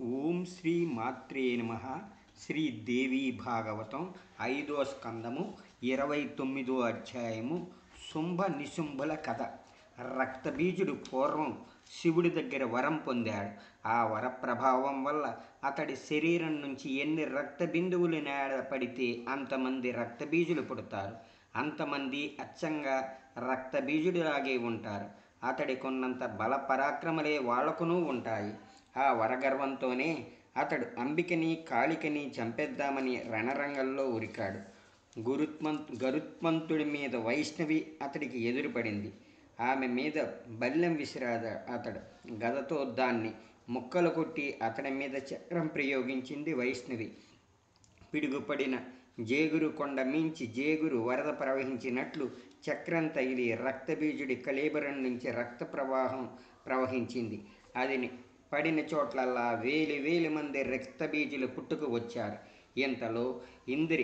ఓం శ్రీ మాత్రే నమః. శ్రీదేవి భాగవతం 5వ స్కందము 29వ అధ్యాయము. శుంభ నిశుంభుల కథ. రక్తబీజుడు పూర్వం శివుడి దగ్గర వరం పొందాడు. ఆ వర ప్రభావం వల్ల అతడి శరీరం నుంచి ఎన్ని రక్త బిందువులు నేడ పడితే అంతమంది రక్తబీజులు పుడతారు. అంతమంది అచ్చంగా రక్తబీజుడిలాగే ఉంటారు. అతడికున్నంత బల పరాక్రమలే వాళ్లకునూ ఉంటాయి. ఆ వరగర్వంతోనే అతడు అంబికని కాళికని చంపేద్దామని రణరంగంలో ఉరికాడు. గరుత్మంతుడి మీద వైష్ణవి అతడికి ఎదురుపడింది. ఆమె మీద బల్లెం విసిరాడు. అతడు గదతో దాన్ని ముక్కలు కొట్టి అతడి మీద చక్రం ప్రయోగించింది వైష్ణవి. పిడుగుపడిన జేగురు కొండ మించి జేగురు వరద ప్రవహించినట్లు చక్రం తగిలి రక్తబీజుడి కళేబరం నుంచి రక్త ప్రవాహం ప్రవహించింది. అది పడిన చోట్లల్లా వేలు మంది రక్తబీజులు పుట్టుకు వచ్చారు. ఇంతలో ఇంద్రి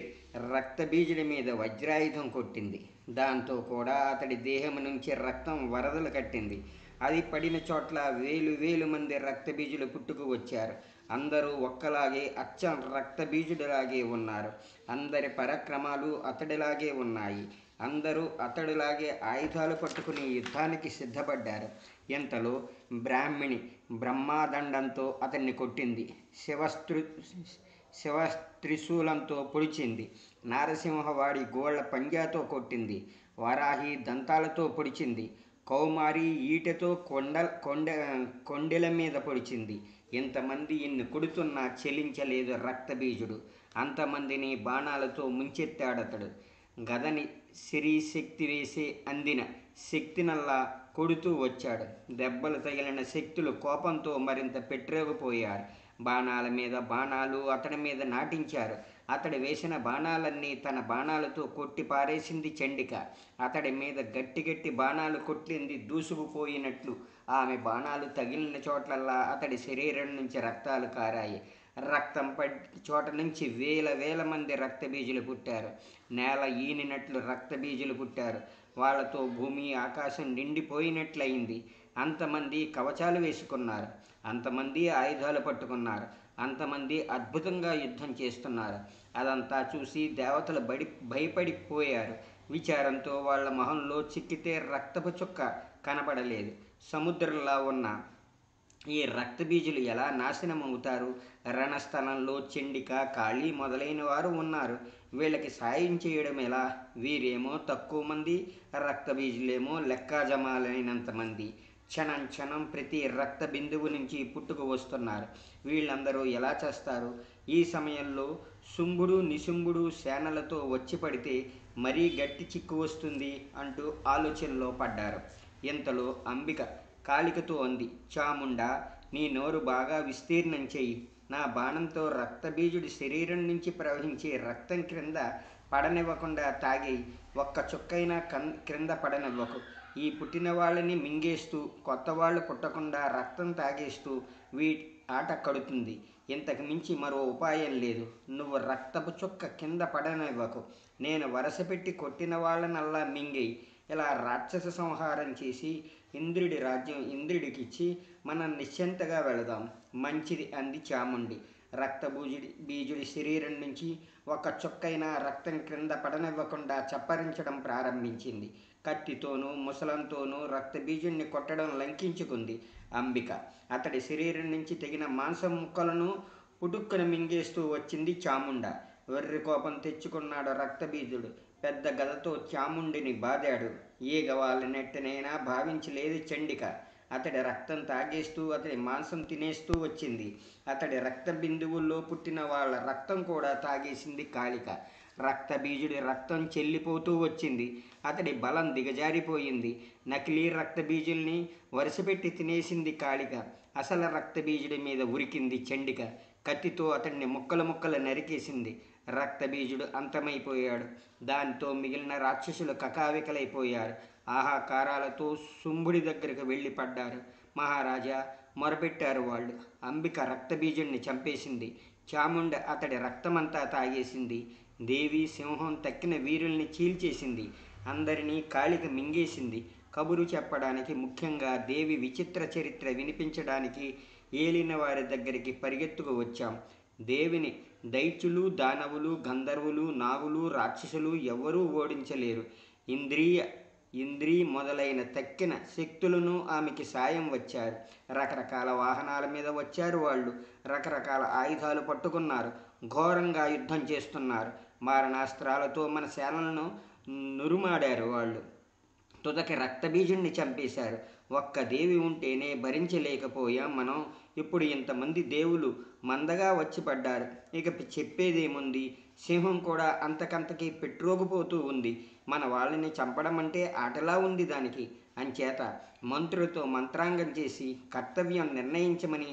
రక్తబీజుడి మీద వజ్రాయుధం కొట్టింది. దాంతో కూడా అతడి దేహం నుంచి రక్తం వరదలు కట్టింది. అది పడిన చోట్ల వేలు మంది రక్తబీజులు పుట్టుకు వచ్చారు. అందరూ ఒక్కలాగే అచ్చం రక్తబీజుడిలాగే ఉన్నారు. అందరి పరాక్రమాలు అతడిలాగే ఉన్నాయి. అందరూ అతడిలాగే ఆయుధాలు పట్టుకుని యుద్ధానికి సిద్ధపడ్డారు. ఇంతలో బ్రాహ్మిణి బ్రహ్మదండంతో అతన్ని కొట్టింది. శివస్త్రిశూలంతో పొడిచింది. నారసింహవాడి గోళ్ల పంజాతో కొట్టింది. వరాహి దంతాలతో పొడిచింది. కౌమారి ఈటెతో కొండెల మీద పొడిచింది. ఇంతమంది ఇన్ని కొడుతున్నా చెలించలేదు రక్తబీజుడు. అంతమందిని బాణాలతో ముంచెత్తాడతడు. గదని శక్తి వేసే అందిన శక్తినల్లా కొడుతూ వచ్చాడు. దెబ్బలు తగిలిన శక్తులు కోపంతో మరింత పెట్టిరేగిపోయారు. బాణాల మీద బాణాలు అతడి మీద నాటించారు. అతడు వేసిన బాణాలన్నీ తన బాణాలతో కొట్టి పారేసింది చండిక. అతడి మీద గట్టి బాణాలు కొట్టింది దూసుకుపోయినట్లు. ఆమె బాణాలు తగిలిన చోట్లల్లా అతడి శరీరం నుంచి రక్తాలు కారాయి. రక్తం పడి చోట నుంచి వేల మంది రక్తబీజులు పుట్టారు. నేల ఈనినట్లు రక్తబీజులు పుట్టారు. వాళ్లతో భూమి ఆకాశం నిండిపోయినట్లయింది. అంతమంది కవచాలు వేసుకున్నారు. అంతమంది ఆయుధాలు పట్టుకున్నారు. అంతమంది అద్భుతంగా యుద్ధం చేస్తున్నారు. అదంతా చూసి దేవతలు భయపడిపోయారు. విచారంతో వాళ్ళ మొహంలో చిక్కితే రక్తపు చుక్క కనపడలేదు. సముద్రంలా ఉన్న ఈ రక్తబీజులు ఎలా నాశనం అవుతారు? రణస్థలంలో చండిక, కాళీ మొదలైన వారు ఉన్నారు. వీళ్ళకి సాయం చేయడం ఎలా? వీరేమో తక్కువ మంది, రక్తబీజులేమో లెక్కాజమాలైనంత మంది. క్షణం ప్రతి రక్త బిందువు నుంచి పుట్టుకు వస్తున్నారు. వీళ్ళందరూ ఎలా చేస్తారు? ఈ సమయంలో శుంభుడు నిశుంభుడు సేనలతో వచ్చి పడితే మరీ గట్టి చిక్కు వస్తుంది అంటూ ఆలోచనలో పడ్డారు. ఇంతలో అంబిక కాళికతో అంది, చాముండా, నీ నోరు బాగా విస్తీర్ణం చెయ్యి. నా బాణంతో రక్తబీజుడి శరీరం నుంచి ప్రవహించే రక్తం క్రింద పడనివ్వకుండా తాగేయి. ఒక్క చుక్కైనా క్రింద పడనివ్వకు. ఈ పుట్టిన వాళ్ళని మింగేస్తూ కొత్త వాళ్ళు పుట్టకుండా రక్తం తాగేస్తూ ఆట కడుతుంది. ఇంతకు మించి మరో ఉపాయం లేదు. నువ్వు రక్తపు చుక్క కింద పడనివ్వకు. నేను వరసపెట్టి కొట్టిన వాళ్ళనల్లా మింగేయి. ఇలా రాక్షస సంహారం చేసి ఇంద్రుడి రాజ్యం ఇంద్రుడికిచ్చి మనం నిశ్చింతగా వెళదాం. మంచిది అంది చాముండి. బీజుడి శరీరం నుంచి ఒక చుక్కైనా రక్తం క్రింద పడనివ్వకుండా చప్పరించడం ప్రారంభించింది. కత్తితోనూ ముసలంతోనూ రక్తబీజుడిని కొట్టడం లంకించుకుంది అంబిక. అతడి శరీరం నుంచి తెగిన మాంసం ముక్కలను పుటుక్కున మింగేస్తూ వచ్చింది చాముండ. వెర్రి కోపం తెచ్చుకున్నాడు రక్తబీజుడు. పెద్ద గదతో చాముండిని బాదాడు. ఈగ నెట్టనైనా భావించలేదు చండిక. అతడి రక్తం తాగేస్తూ అతడి మాంసం తినేస్తూ వచ్చింది. అతడి రక్త బిందువుల్లో పుట్టిన వాళ్ళ రక్తం కూడా తాగేసింది కాళిక. రక్తబీజుడి రక్తం చెల్లిపోతూ వచ్చింది. అతడి బలం దిగజారిపోయింది. నకిలీ రక్తబీజుల్ని వరుసపెట్టి తినేసింది కాళిక. అసలు రక్తబీజుడి మీద ఉరికింది చండిక. కత్తితో అతడిని ముక్కలు నరికేసింది. రక్తబీజుడు అంతమైపోయాడు. దానితో మిగిలిన రాక్షసులు కకావికలైపోయారు. ఆహాకారాలతో శుంభుడి దగ్గరకు వెళ్ళి పడ్డారు. మహారాజా, మొరపెట్టారు వాళ్ళు. అంబిక రక్తబీజుడిని చంపేసింది. చాముండ అతడి రక్తమంతా తాగేసింది. దేవి సింహం తక్కిన వీరుల్ని చీల్చేసింది. అందరినీ కాళిక మింగేసింది. కబురు చెప్పడానికి, ముఖ్యంగా దేవి విచిత్ర చరిత్ర వినిపించడానికి ఏలిన వారి దగ్గరికి పరిగెత్తుకు వచ్చాం. దేవిని దైత్యులు, దానవులు, గంధర్వులు, నాగులు, రాక్షసులు ఎవ్వరూ ఓడించలేరు. ఇంద్రీ మొదలైన తక్కిన శక్తులను ఆమెకి సాయం వచ్చారు. రకరకాల వాహనాల మీద వచ్చారు వాళ్ళు. రకరకాల ఆయుధాలు పట్టుకున్నారు. ఘోరంగా యుద్ధం చేస్తున్నారు. మారణాస్త్రాలతో మన సేనలను నురుమాడారు వాళ్ళు. తుదకి రక్తబీజుణ్ణి చంపేశారు. ఒక్క దేవి ఉంటేనే భరించలేకపోయాం మనం. ఇప్పుడు ఇంతమంది దేవులు మందగా వచ్చి పడ్డారు. ఇక చెప్పేదేముంది? సింహం కూడా అంతకంతకీ పెట్రోగిపోతూ ఉంది. మన వాళ్ళని చంపడం అంటే ఆటలా ఉంది దానికి. అంచేత మంత్రులతో మంత్రాంగం చేసి కర్తవ్యం నిర్ణయించమని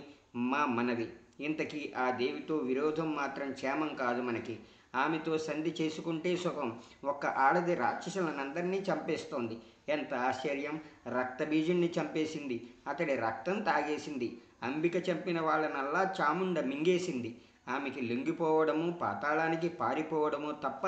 మా మనవి. ఇంతకీ ఆ దేవితో విరోధం మాత్రం క్షేమం కాదు మనకి. ఆమెతో సంధి చేసుకుంటే సుఖం. ఒక్క ఆడది రాక్షసులనందరినీ చంపేస్తోంది. ఎంత ఆశ్చర్యం! రక్తబీజుణ్ణి చంపేసింది. అతడి రక్తం తాగేసింది. అంబిక చంపిన వాళ్ళనల్లా చాముండ మింగేసింది. ఆమెకి లొంగిపోవడము, పాతాళానికి పారిపోవడము తప్ప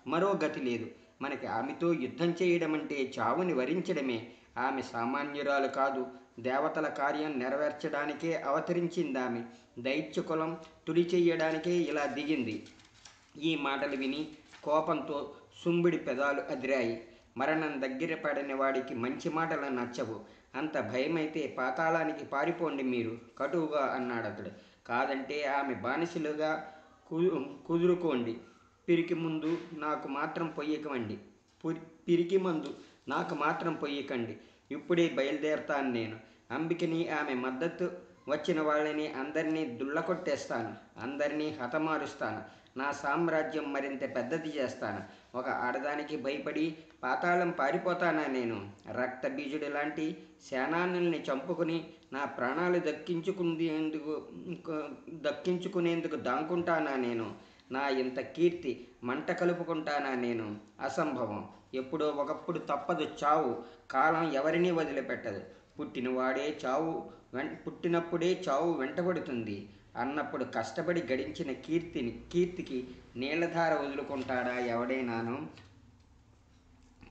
మరో గతి లేదు. మనకి ఆమెతో యుద్ధం చేయడం అంటే చావుని వరించడమే. ఆమె సామాన్యురాలు కాదు. దేవతల కార్యం నెరవేర్చడానికే అవతరించిందామె. దైత్యకులం తుడి చెయ్యడానికే ఇలా దిగింది. ఈ మాటలు విని కోపంతో సుంబుడి పెదాలు అదిరాయి. మరణం దగ్గర పడిన వాడికి మంచి మాటలు నచ్చవు. అంత భయమైతే పాతాళానికి పారిపోండి మీరు, కటువుగా అన్నాడతడు. కాదంటే ఆమె బానిసలుగా కుదురుకోండి. పిరికి ముందు నాకు మాత్రం పొయ్యకండి. నాకు మాత్రం పొయ్యకండి. ఇప్పుడే బయలుదేరతాను నేను. అంబికని, ఆమె మద్దతు వచ్చిన వాళ్ళని అందరినీ దుళ్ళకొట్టేస్తాను. అందరినీ హతమారుస్తాను. నా సామ్రాజ్యం మరింత పెద్దది చేస్తాను. ఒక ఆడదానికి భయపడి పాతాళం పారిపోతానా నేను? రక్తబీజుడు లాంటి సేనానుల్ని చంపుకుని నా ప్రాణాలు దక్కించుకునేందుకు దాక్కుంటానా నేను? నా ఇంత కీర్తి మంట కలుపుకుంటానా నేను? అసంభవం. ఎప్పుడో ఒకప్పుడు తప్పదు చావు. కాలం ఎవరినీ వదిలిపెట్టదు. పుట్టినప్పుడే చావు వెంటబడుతుంది అన్నప్పుడు కష్టపడి గడించిన కీర్తికి నీళ్లధార వదులుకుంటాడా ఎవడైనాను?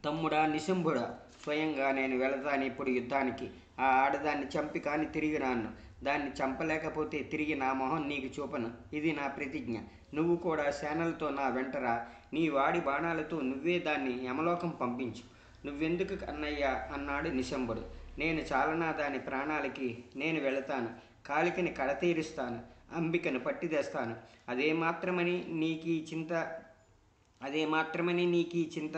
తమ్ముడా, నిశంభుడా, స్వయంగా నేను వెళతాను ఇప్పుడు యుద్ధానికి. ఆ ఆడదాన్ని చంపి కాని తిరిగి రాను. దాన్ని చంపలేకపోతే తిరిగి నా మొహం నీకు చూపను. ఇది నా ప్రతిజ్ఞ. నువ్వు కూడా సేనలతో నా వెంటరా. నీ వాడి బాణాలతో నువ్వే దాన్ని యమలోకం పంపించు. నువ్వెందుకు అన్నయ్యా అన్నాడు నిశంభుడు. నేను చాలనా దాని ప్రాణాలకి? నేను వెళతాను. కాళికని కడతీరుస్తాను. అంబికను పట్టిదేస్తాను. అదే మాత్రమని నీకీ చింత?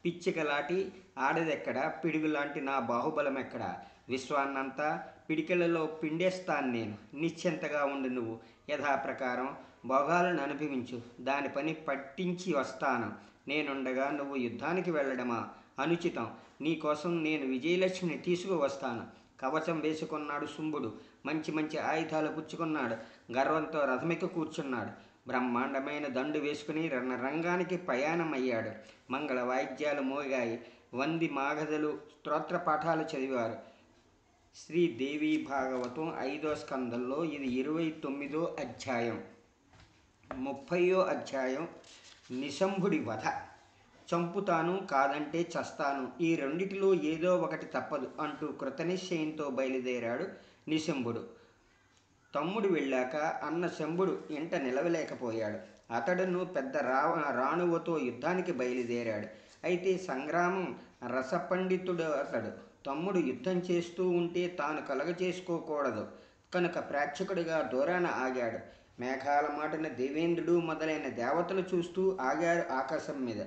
పిచ్చికలాంటి ఆడదెక్కడా? పిడుగులాంటి నా బాహుబలం ఎక్కడా? విశ్వాన్నంతా పిడికెలలో పిండేస్తాను నేను. నిశ్చింతగా ఉండు నువ్వు. యథాప్రకారం భోగాలను అనుభవించు. దాని పని పట్టించి వస్తాను. నేనుండగా నువ్వు యుద్ధానికి వెళ్ళడమా? అనుచితం. నీకోసం నేను విజయలక్ష్మిని తీసుకువస్తాను. కవచం వేసుకున్నాడు శుంభుడు. మంచి మంచి ఆయుధాలు పుచ్చుకున్నాడు. గర్వంతో రథమికి కూర్చున్నాడు. బ్రహ్మాండమైన దండు వేసుకుని రణరంగానికి ప్రయాణమయ్యాడు. మంగళ వాయిద్యాలు మోగాయి. వంది మాగధులు స్తోత్ర పాఠాలు చదివారు. శ్రీదేవి భాగవతం 5వ స్కందంలో ఇది 29వ అధ్యాయం. 30వ అధ్యాయం నిశంభుడి వధ. చంపుతాను, కాదంటే చస్తాను. ఈ రెండిటిలో ఏదో ఒకటి తప్పదు అంటూ కృతనిశ్చయంతో బయలుదేరాడు నిశంభుడు. తమ్ముడు వెళ్ళాక అన్న శంభుడు ఇంట నిలవలేకపోయాడు. అతడును పెద్ద రాణువతో యుద్ధానికి బయలుదేరాడు. అయితే సంగ్రామం రసపండితుడు అతడు. తమ్ముడు యుద్ధం చేస్తూ ఉంటే తాను కలగచేసుకోకూడదు కనుక ప్రేక్షకుడిగా దూరాన ఆగాడు. మేఘాల మాటున దేవేంద్రుడు మొదలైన దేవతలు చూస్తూ ఆగారు ఆకాశం మీద.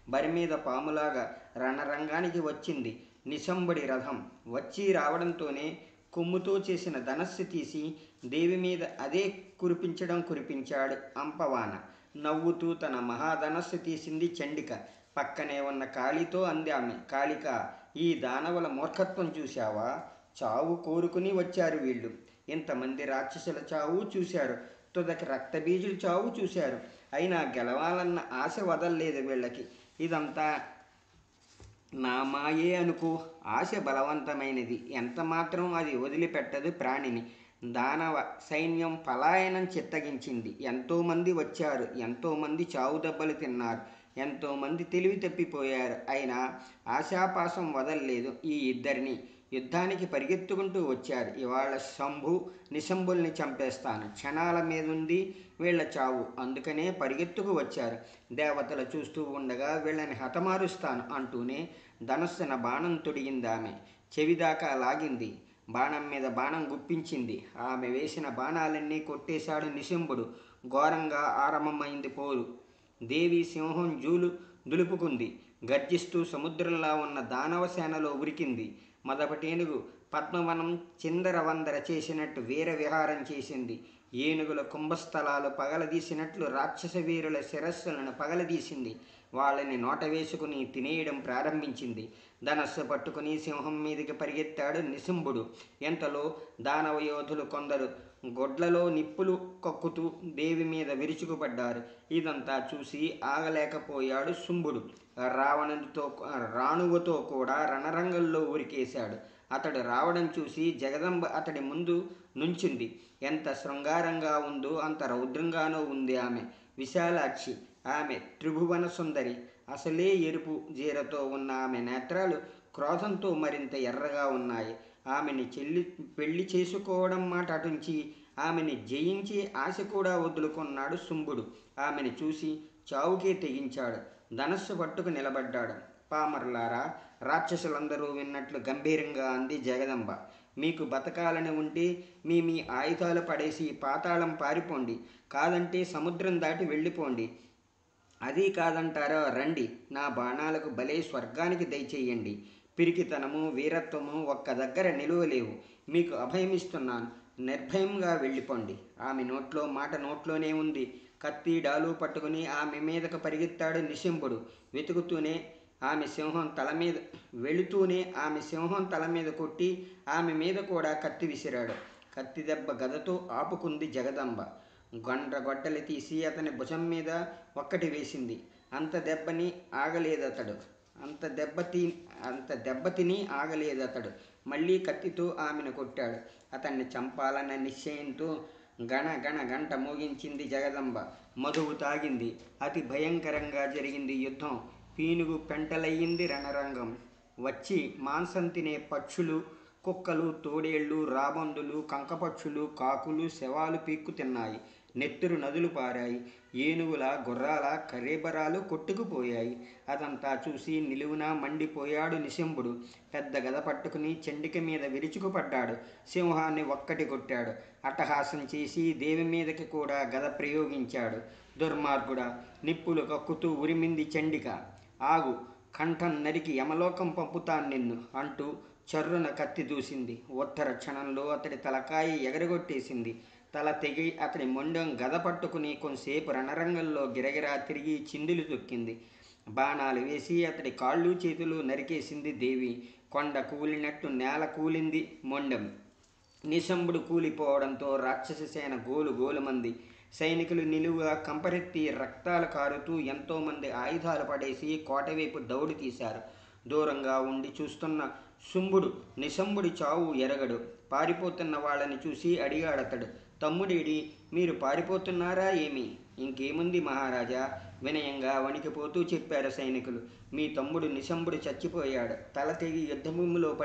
బరి మీద పాములాగా రణరంగానికి వచ్చింది నిశంభుడి రథం. వచ్చి రావడంతోనే కొమ్ముతో చేసిన ధనస్సు తీసి దేవి మీద అదే కురిపించాడు అంపవాన. నవ్వుతూ తన మహాధనస్సు తీసింది చండిక. పక్కనే ఉన్న కాళితో అంది ఆమె. కాళిక, ఈ దానవుల మూర్ఖత్వం చూశావా? చావు కోరుకుని వచ్చారు వీళ్ళు. ఇంతమంది రాక్షసుల చావు చూశారు. తుదకి రక్తబీజుల చావు చూశారు. అయినా గెలవాలన్న ఆశ వదల్లేదు వీళ్ళకి. ఇదంతా నా మాయే అనుకో. ఆశ బలవంతమైనది. ఎంత మాత్రం అది వదిలిపెట్టదు ప్రాణిని. దానవ సైన్యం పలాయనం చిత్తగించింది. ఎంతోమంది వచ్చారు. ఎంతోమంది చావు దెబ్బలు తిన్నారు. ఎంతోమంది తెలివి తప్పిపోయారు. అయినా ఆశాపాసం వదల్లేదు ఈ ఇద్దరిని. యుద్ధానికి పరిగెత్తుకుంటూ వచ్చారు. ఇవాళ శంభు నిశంభుల్ని చంపేస్తాను, క్షణాల మీదుంది వీళ్ళ చావు, అందుకనే పరిగెత్తుకు వచ్చారు. దేవతలు చూస్తూ ఉండగా వీళ్ళని హతమారుస్తాను అంటూనే ధనస్సున బాణం తొడిగింది. ఆమె చెవిదాకా లాగింది. బాణం మీద బాణం గుప్పించింది. ఆమె వేసిన బాణాలన్నీ కొట్టేశాడు నిశంభుడు. ఘోరంగా ఆరంభమైంది పోరు. దేవి సింహం దులుపుకుంది. గర్జిస్తూ సముద్రంలా ఉన్న దానవ సేనలో ఉరికింది. మదపటేనుగు పద్మవనం చిందరవందర చేసినట్టు వీర విహారం చేసింది. ఏనుగుల కుంభస్థలాలు పగలదీసినట్లు రాక్షస వీరుల శిరస్సులను పగలదీసింది. వాళ్ళని నోట వేసుకుని తినేయడం ప్రారంభించింది. ధనస్సు పట్టుకుని సింహం మీదకి పరిగెత్తాడు నిశంభుడు. ఎంతలో దానవ యోధులు కొందరు గొడ్లలో నిప్పులు కక్కుతూ దేవి మీద విరుచుకుపడ్డారు. ఇదంతా చూసి ఆగలేకపోయాడు శుంభుడు. రాణువుతో కూడా రణరంగంలో ఉరికేశాడు. అతడు రావడం చూసి జగదంబ అతడి ముందు నుంచింది. ఎంత శృంగారంగా ఉందో అంత రౌద్రంగానూ ఉంది ఆమె. విశాలాక్షి, ఆమె త్రిభువన సుందరి. అసలే ఎరుపు జీరతో ఉన్న ఆమె నేత్రాలు క్రోధంతో మరింత ఎర్రగా ఉన్నాయి. ఆమెని పెళ్లి చేసుకోవడం మాట అటుంచి ఆమెని జయించి ఆశ కూడా వదులుకున్నాడు శుంభుడు. ఆమెను చూసి చావుకే తెగించాడు. ధనస్సు పట్టుకు నిలబడ్డాడు. పామర్లారా, రాక్షసులందరూ విన్నట్లు గంభీరంగా అంది జగదంబ. మీకు బతకాలని ఉంటే మీ ఆయుధాలు పడేసి పాతాళం పారిపోండి, కాదంటే సముద్రం దాటి వెళ్ళిపోండి. అది కాదంటారా, రండి, నా బాణాలకు బలే స్వర్గానికి దయచేయండి. పిరికితనము వీరత్వము ఒక్క దగ్గర నిలువలేవు. మీకు అభయమిస్తున్నాను, నిర్భయంగా వెళ్ళిపోండి. ఆమె నోట్లో మాట నోట్లోనే ఉంది. కత్తి డాలు పట్టుకుని ఆమె మీదకు పరిగెత్తాడు నిశంభుడు. వెతుకుతూనే ఆమె సింహం తల మీద కొట్టి ఆమె మీద కూడా కత్తి విసిరాడు. కత్తి దెబ్బ గదతో ఆపుకుంది జగదంబ. గొడ్డలి తీసి అతని భుజం మీద ఒక్కటి వేసింది. అంత దెబ్బతిని ఆగలేదతడు. మళ్ళీ కత్తితో ఆమెను కొట్టాడు. అతన్ని చంపాలన్న నిశ్చయంతో గంట మోగించింది జగదంబ. మధువు తాగింది. అతి భయంకరంగా జరిగింది యుద్ధం. పీనుగు పెంటలయ్యింది రణరంగం. వచ్చి మాంసం తినే పక్షులు, కుక్కలు, తోడేళ్ళు, రాబందులు, కంకపక్షులు, కాకులు శవాలు పీక్కు తిన్నాయి. నెత్తురు నదులు పారాయి. ఏనుగుల గుర్రాల కరేబరాలు కొట్టుకుపోయాయి. అదంతా చూసి నిలువునా మండిపోయాడు నిశంభుడు. పెద్ద గద పట్టుకుని చండిక మీద విరుచుకుపడ్డాడు. సింహాన్ని ఒక్కటి కొట్టాడు. అట్టహాసం చేసి దేవి మీదకి కూడా గద ప్రయోగించాడు. దుర్మార్గుడా, నిప్పులు కక్కుతూ ఉరిమింది చండిక. ఆగు, కంఠం నరికి యమలోకం పంపుతాను నిన్ను అంటూ చర్రున కత్తి దూసింది. ఉత్తర క్షణంలో అతడి తలకాయి ఎగరగొట్టేసింది. తల తెగి అతడి మొండెం గద పట్టుకుని కొంతసేపు రణరంగంలో గిరగిరా తిరిగి చిందులు తొక్కింది. బాణాలు వేసి అతడి కాళ్ళు చేతులు నరికేసింది దేవి. కొండ కూలినట్టు నేల కూలింది మొండెం. నిశంభుడు కూలిపోవడంతో రాక్షస సేన గోలుమంది. సైనికులు నిలువుగా కంపరెత్తి రక్తాలు కారుతూ ఎంతోమంది ఆయుధాలు పడేసి కోటవైపు దౌడు తీశారు. దూరంగా ఉండి చూస్తున్న నిశంభుడి చావు ఎరగడు. పారిపోతున్న వాళ్ళని చూసి అడిగాడతడు. తమ్ముడేడి, మీరు పారిపోతున్నారా ఏమి? ఇంకేముంది మహారాజా, వినయంగా వణికిపోతూ చెప్పారు సైనికులు. మీ తమ్ముడు నిశంభుడు చచ్చిపోయాడు. తల తెగి యుద్ధభూమిలో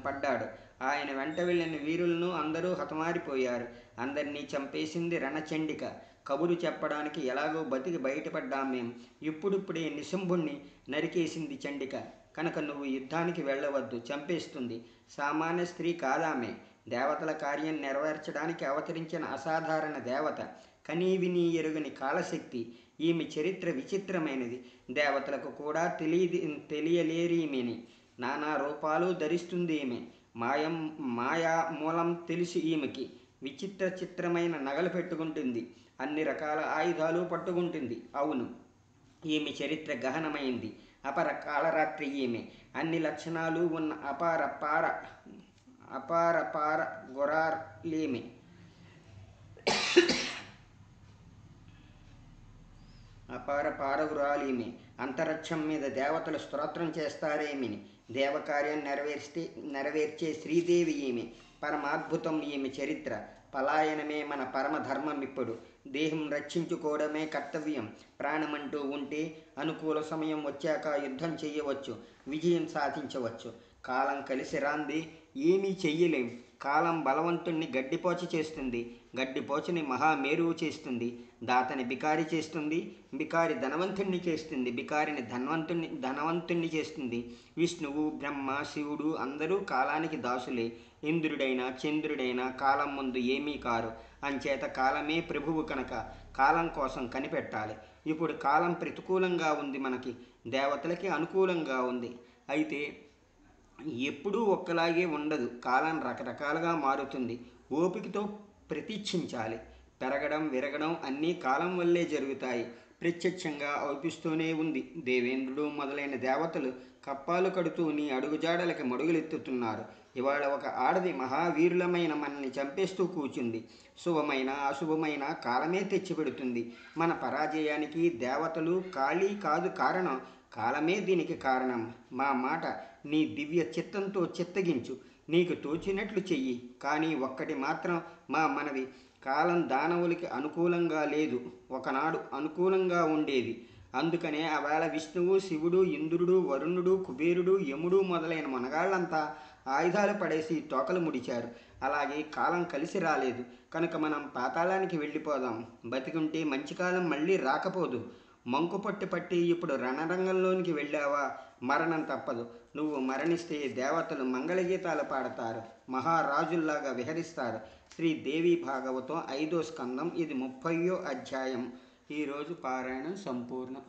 పడ్డాడు. ఆయన వెంట వెళ్ళిన వీరులను అందరూ హతమారిపోయారు. అందరినీ చంపేసింది రణచండిక. కబురు చెప్పడానికి ఎలాగో బతికి బయటపడ్డాం మేం. ఇప్పుడిప్పుడే నిశంభుణ్ణి నరికేసింది చండిక. కనుక నువ్వు యుద్ధానికి వెళ్ళవద్దు, చంపేస్తుంది. సామాన్య స్త్రీ కాదామే. దేవతల కార్యం నెరవేర్చడానికి అవతరించిన అసాధారణ దేవత. కనీవిని ఎరుగని కాలశక్తి. ఈమె చరిత్ర విచిత్రమైనది. దేవతలకు కూడా తెలియలేరీమెని. నానా రూపాలు ధరిస్తుంది ఈమె. మాయా మూలం తెలుసు ఈమెకి. చిత్రమైన నగలు పెట్టుకుంటుంది. అన్ని రకాల ఆయుధాలు పట్టుకుంటుంది. అవును, ఈమె చరిత్ర గహనమైంది. అపర కాళరాత్రి ఈమె. అన్ని లక్షణాలు ఉన్న అపార గురార్లీమె. అపారపారగురాలీమె. అంతరిక్షం మీద దేవతలు స్తోత్రం చేస్తారేమిని. దేవకార్యం నెరవేర్చే శ్రీదేవి ఈమె. పరమాద్భుతం ఈమె చరిత్ర. పలాయనమే మన పరమధర్మం. ఇప్పుడు దేహం రక్షించుకోవడమే కర్తవ్యం. ప్రాణమంటూ ఉంటే అనుకూల సమయం వచ్చాక యుద్ధం చేయవచ్చు, విజయం సాధించవచ్చు. కాలం కలిసి రాంది ఏమీ చెయ్యలేం. కాలం బలవంతుణ్ణి గడ్డిపోచ చేస్తుంది, గడ్డిపోచని మహామేరువు చేస్తుంది. దాతని బికారి చేస్తుంది, బికారి ధనవంతుణ్ణి చేస్తుంది, బికారిని ధనవంతుణ్ణి చేస్తుంది. విష్ణువు, బ్రహ్మ, శివుడు అందరూ కాలానికి దాసులే. ఇంద్రుడైనా చంద్రుడైనా కాలం ముందు ఏమీ కారు. అంచేత కాలమే ప్రభువు కనుక కాలం కోసం కనిపెట్టాలి. ఇప్పుడు కాలం ప్రతికూలంగా ఉంది, మనకి దేవతలకి అనుకూలంగా ఉంది. అయితే ఎప్పుడూ ఒక్కలాగే ఉండదు. కాలం రకరకాలుగా మారుతుంది. ఓపికతో ప్రతీక్షించాలి. పెరగడం విరగడం అన్నీ కాలం వల్లే జరుగుతాయి. ప్రత్యక్షంగా అవుపిస్తూనే ఉంది. దేవేంద్రుడు మొదలైన దేవతలు కప్పాలు కడుతూ నీ అడుగుజాడలకి మడుగులెత్తుతున్నారు. ఇవాళ ఒక ఆడది మహావీరులమైన మనల్ని చంపేస్తూ కూర్చుంది. శుభమైన అశుభమైన కాలమే తెచ్చిపెడుతుంది. మన పరాజయానికి దేవతలు కాళీ కాదు కారణం, కాలమే దీనికి కారణం. మా మాట నీ దివ్య చిత్తంతో చిత్తగించు. నీకు తోచినట్లు చెయ్యి. కానీ ఒక్కటి మాత్రం మా మనవి, కాలం దానవులకి అనుకూలంగా లేదు, ఒకనాడు అనుకూలంగా ఉండేది. అందుకనే ఆవేళ విష్ణువు, శివుడు, ఇంద్రుడు, వరుణుడు, కుబేరుడు, యముడు మొదలైన మనగాళ్ళంతా ఆయుధాలు పడేసి తోకలు ముడిచారు. అలాగే కాలం కలిసి రాలేదు కనుక మనం పాతాళానికి వెళ్ళిపోదాం. బతికుంటే మంచి కాలం మళ్ళీ రాకపోదు. మంకు పట్టి ఇప్పుడు రణరంగంలోనికి వెళ్ళావా, మరణం తప్పదు. నువ్వు మరణిస్తే దేవతలు మంగళగీతాలు పాడతారు, మహారాజుల్లాగా విహరిస్తారు. శ్రీదేవి భాగవతం 5వ స్కందం, ఇది 30వ అధ్యాయం. ఈరోజు పారాయణం సంపూర్ణం.